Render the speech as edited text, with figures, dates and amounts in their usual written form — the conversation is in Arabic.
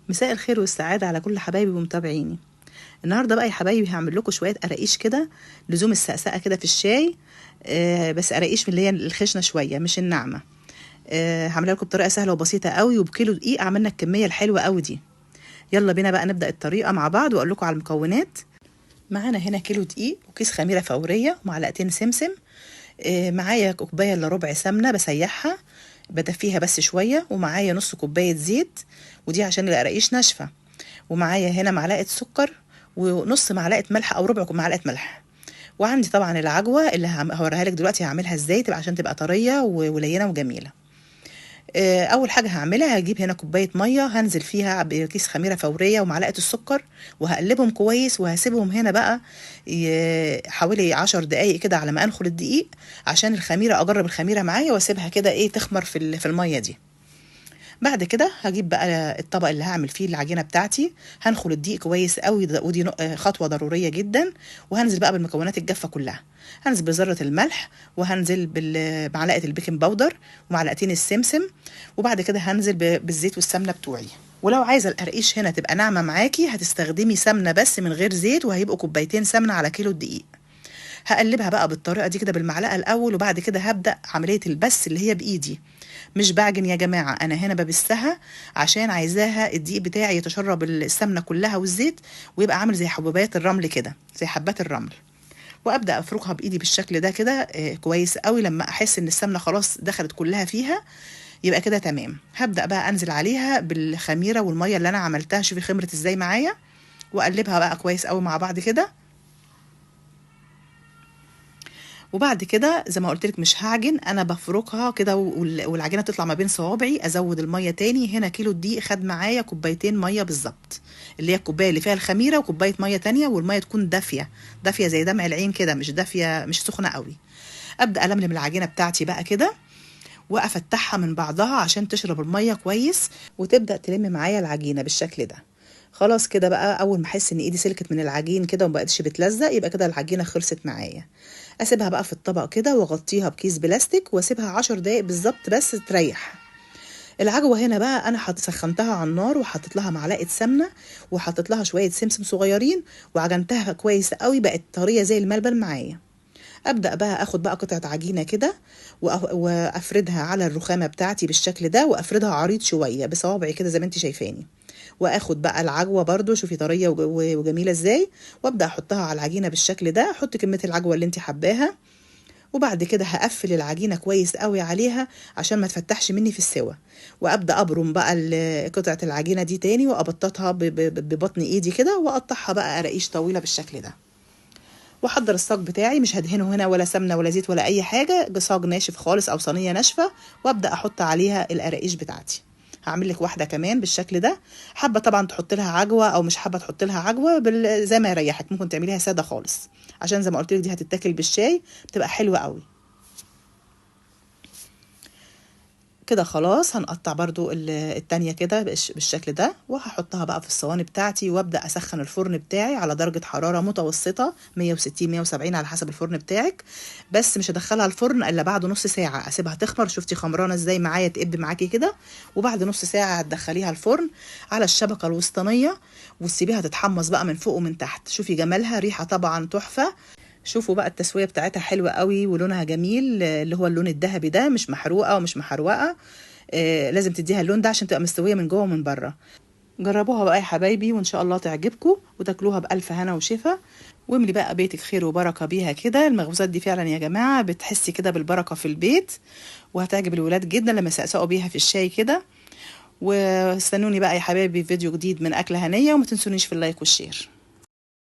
مساء الخير والسعادة على كل حبايبي ومتابعيني. النهارده بقى يا حبايبي هعمل لكم شوية قراقيش كده، لزوم السقسقة كده في الشاي. بس قراقيش من اللي هي الخشنة شوية مش الناعمة. هعملها لكم بطريقة سهلة وبسيطة قوي، وبكيلو دقيق عملنا الكمية الحلوة قوي دي. يلا بينا بقى نبدأ الطريقة مع بعض واقول لكم على المكونات. معانا هنا كيلو دقيق وكيس خميرة فورية ومعلقتين سمسم. معايا كوباية الا ربع سمنة بسيحها بدفيها بس شوية، ومعايا نص كوباية زيت، ودي عشان القراقيش ناشفة. ومعايا هنا معلقة سكر ونص معلقة ملح أو ربع معلقة ملح. وعندي طبعا العجوة اللي هوريها لك دلوقتي هعملها ازاي تبقى عشان تبقى طرية ولينة وجميلة. أول حاجة هعملها هجيب هنا كوباية مية هنزل فيها بكيس خميرة فورية ومعلقة السكر، وهقلبهم كويس وهسيبهم هنا بقى حوالي 10 دقايق كده على ما أنخل الدقيق، عشان الخميرة أجرب الخميرة معايا واسيبها كده تخمر في المية دي. بعد كده هجيب بقى الطبق اللي هعمل فيه العجينه بتاعتي، هنخل الدقيق كويس قوي ودي خطوه ضروريه جدا. وهنزل بقى بالمكونات الجافه كلها، هنزل بذره الملح، وهنزل بمعلقه البيكنج باودر ومعلقتين السمسم، وبعد كده هنزل بالزيت والسمنه بتوعي. ولو عايزه القرقيش هنا تبقى ناعمه معاكي هتستخدمي سمنه بس من غير زيت، وهيبقوا كوبايتين سمنه على كيلو الدقيق. هقلبها بقى بالطريقه دي كده بالمعلقه الاول، وبعد كده هبدا عمليه البس اللي هي بايدي، مش بعجن يا جماعه، انا هنا ببسها عشان عايزاها الدقيق بتاعي يتشرب السمنه كلها والزيت، ويبقى عامل زي حبوبات الرمل كده، زي حبات الرمل. وابدا افركها بايدي بالشكل ده كده كويس قوي. لما احس ان السمنه خلاص دخلت كلها فيها يبقى كده تمام. هبدا بقى انزل عليها بالخميره والميه اللي انا عملتها، شوفي خمرت ازاي معايا، واقلبها بقى كويس قوي مع بعض كده. وبعد كده زي ما قلت لك مش هعجن، انا بفركها كده والعجينه تطلع ما بين صوابعي. ازود الميه تاني، هنا كيلو دقيق خد معايا كوبايتين ميه بالظبط، اللي هي الكوبايه اللي فيها الخميره وكوبايه ميه تانية، والميه تكون دافيه دافيه زي دمع العين كده، مش دافيه مش سخنه قوي. ابدا الملم العجينه بتاعتي بقى كده وافتحها من بعضها عشان تشرب الميه كويس، وتبدا تلم معايا العجينه بالشكل ده. خلاص كده بقى، اول ما احس ان ايدي سلكت من العجين كده ومبقتش بتلزق يبقى كده العجينه خلصت معايا. اسيبها بقى في الطبق كده واغطيها بكيس بلاستيك واسيبها 10 دقايق بالظبط بس تريح. العجوه هنا بقى انا سخنتها على النار وحطيت لها معلقه سمنه وحطيت لها شويه سمسم صغيرين، وعجنتها كويس قوي بقت طريه زي الملبن معايا. ابدا بقى اخد بقى قطعه عجينه كده وافردها على الرخامه بتاعتي بالشكل ده، وافردها عريض شويه بصوابعي كده زي ما انت شايفاني. واخد بقى العجوه برضو شوفي طريه وجميله ازاي، وابدا احطها على العجينه بالشكل ده. حطي كميه العجوه اللي انت حباها، وبعد كده هقفل العجينه كويس قوي عليها عشان ما تفتحش مني في السوا. وابدا ابرم بقى قطعه العجينه دي تاني وابططها ببطن ايدي كده، واقطعها بقى قراقيش طويله بالشكل ده. واحضر الصاج بتاعي، مش هدهنه هنا ولا سمنه ولا زيت ولا اي حاجه، بصاج ناشف خالص او صينيه ناشفه، وابدا احط عليها القراقيش بتاعتي. هعمل لك واحده كمان بالشكل ده. حابه طبعا تحط لها عجوه او مش حابه تحط لها عجوه زي ما يريحك، ممكن تعمليها ساده خالص، عشان زي ما قلت لك دي هتتاكل بالشاي بتبقى حلوه قوي كده. خلاص هنقطع برضو التانية كده بالشكل ده، وهحطها بقى في الصواني بتاعتي، وابدأ اسخن الفرن بتاعي على درجة حرارة متوسطة 160 170 على حسب الفرن بتاعك. بس مش هدخلها الفرن الا بعد نص ساعة، اسيبها تخمر. شفتي خمرانة ازاي معايا تقب معاكي كده. وبعد نص ساعة هتدخليها الفرن على الشبكة الوسطانية، وتسيبيها تتحمص بقى من فوق ومن تحت. شوفي جمالها، ريحة طبعا تحفة. شوفوا بقى التسوية بتاعتها حلوة قوي ولونها جميل، اللي هو اللون الذهبي ده، مش محروقة ومش محروقة. لازم تديها اللون ده عشان تبقى مستوية من جوه ومن بره. جربوها بقى يا حبايبي وان شاء الله تعجبكم وتاكلوها بألف هنا وشفا. واملي بقى بيتك خير وبركة بيها كده. المخبوزات دي فعلا يا جماعة بتحسي كده بالبركة في البيت، وهتعجب الولاد جدا لما يسقسقوا بيها في الشاي كده. واستنوني بقى يا حبايبي في فيديو جديد من أكلة هنية، وما تنسونيش في اللايك والشير.